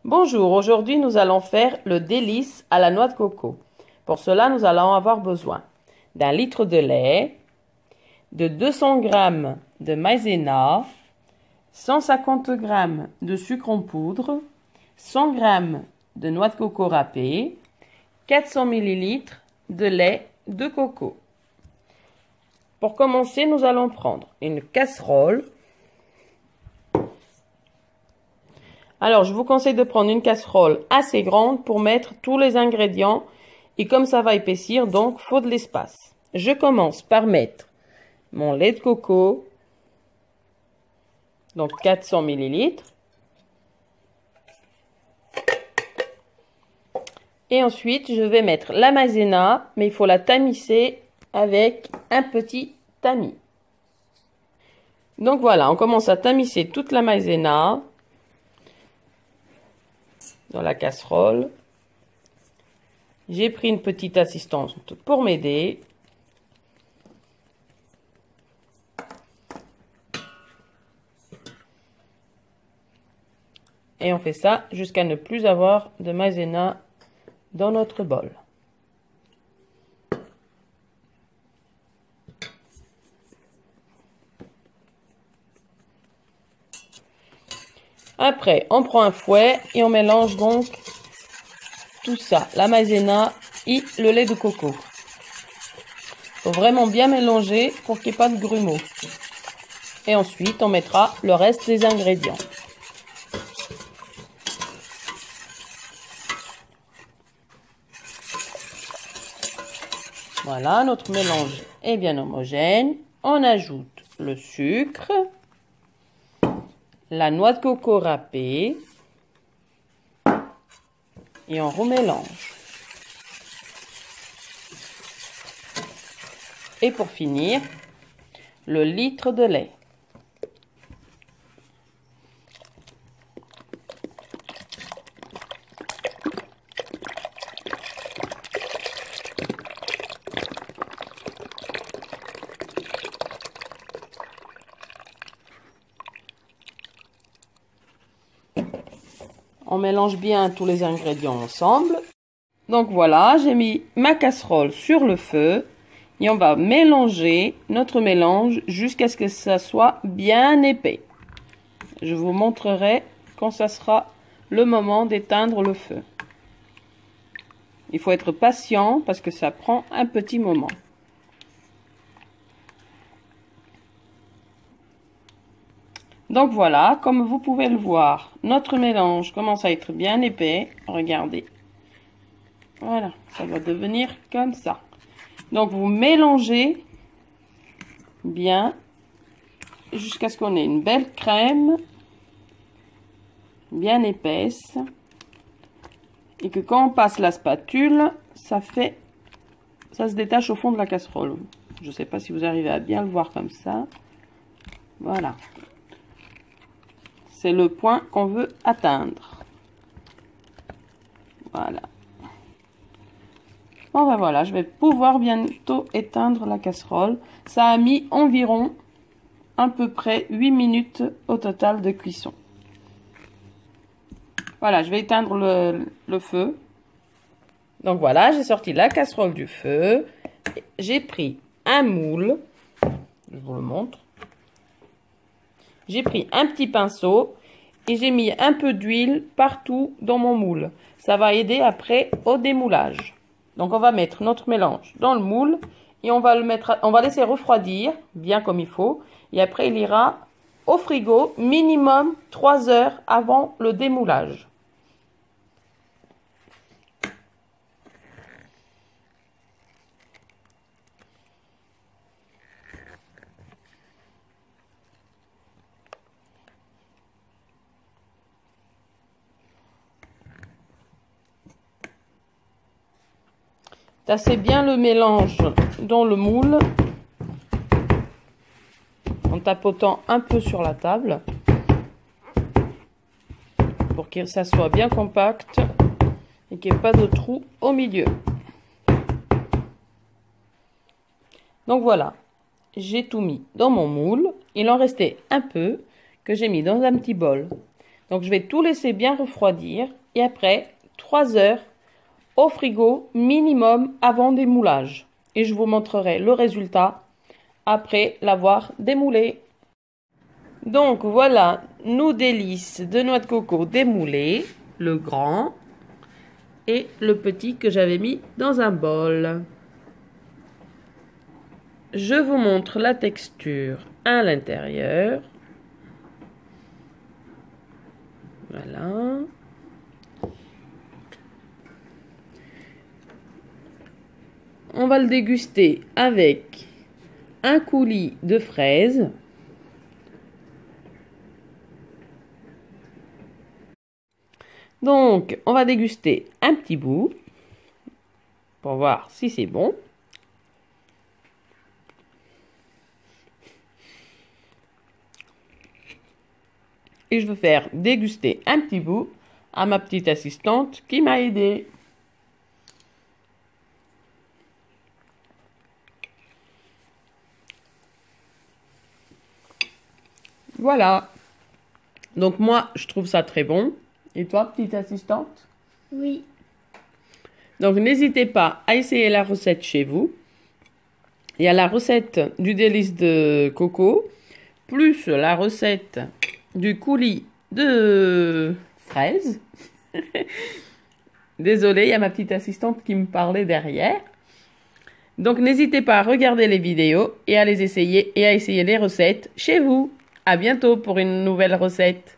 Bonjour, aujourd'hui nous allons faire le délice à la noix de coco. Pour cela, nous allons avoir besoin d'un litre de lait, de 200 g de maïzena, 150 g de sucre en poudre, 100 g de noix de coco râpée, 400 ml de lait de coco. Pour commencer, nous allons prendre une casserole. Alors, je vous conseille de prendre une casserole assez grande pour mettre tous les ingrédients. Et comme ça va épaissir, donc, faut de l'espace. Je commence par mettre mon lait de coco, donc 400 ml. Et ensuite, je vais mettre la maïzena, mais il faut la tamiser avec un petit tamis. Donc voilà, on commence à tamiser toute la maïzena dans la casserole. J'ai pris une petite assistante pour m'aider. Et on fait ça jusqu'à ne plus avoir de maïzena dans notre bol. Après, on prend un fouet et on mélange donc tout ça, la maïzena et le lait de coco. Faut vraiment bien mélanger pour qu'il n'y ait pas de grumeaux. Et ensuite, on mettra le reste des ingrédients. Voilà, notre mélange est bien homogène. On ajoute le sucre, la noix de coco râpée et on remélange. Et pour finir, le litre de lait. On mélange bien tous les ingrédients ensemble. Donc voilà, j'ai mis ma casserole sur le feu et on va mélanger notre mélange jusqu'à ce que ça soit bien épais. Je vous montrerai quand ça sera le moment d'éteindre le feu. Il faut être patient parce que ça prend un petit moment. Donc voilà, comme vous pouvez le voir, notre mélange commence à être bien épais. Regardez. Voilà, ça va devenir comme ça. Donc vous mélangez bien jusqu'à ce qu'on ait une belle crème bien épaisse. Et que quand on passe la spatule, ça se détache au fond de la casserole. Je ne sais pas si vous arrivez à bien le voir comme ça. Voilà. C'est le point qu'on veut atteindre. Voilà. Bon ben voilà, je vais pouvoir bientôt éteindre la casserole. Ça a mis environ à peu près 8 minutes au total de cuisson. Voilà, je vais éteindre le feu. Donc voilà, j'ai sorti la casserole du feu. J'ai pris un moule. Je vous le montre. J'ai pris un petit pinceau et j'ai mis un peu d'huile partout dans mon moule. Ça va aider après au démoulage. Donc on va mettre notre mélange dans le moule et on va laisser refroidir bien comme il faut. Et après il ira au frigo minimum 3 heures avant le démoulage. Tassez bien le mélange dans le moule en tapotant un peu sur la table pour que ça soit bien compact et qu'il n'y ait pas de trou au milieu. Donc voilà, j'ai tout mis dans mon moule. Il en restait un peu que j'ai mis dans un petit bol. Donc, je vais tout laisser bien refroidir. Et après, 3 heures au frigo minimum avant démoulage. Et je vous montrerai le résultat après l'avoir démoulé. Donc, voilà nos délices de noix de coco démoulées. Le grand et le petit que j'avais mis dans un bol. Je vous montre la texture à l'intérieur. Voilà. On va le déguster avec un coulis de fraises. Donc, on va déguster un petit bout pour voir si c'est bon. Et je veux faire déguster un petit bout à ma petite assistante qui m'a aidé. Voilà. Donc moi, je trouve ça très bon. Et toi, petite assistante? Oui. Donc n'hésitez pas à essayer la recette chez vous. Il y a la recette du délice de coco, plus la recette du coulis de fraises. Désolée, il y a ma petite assistante qui me parlait derrière. Donc n'hésitez pas à regarder les vidéos et à les essayer et à essayer les recettes chez vous. À bientôt pour une nouvelle recette.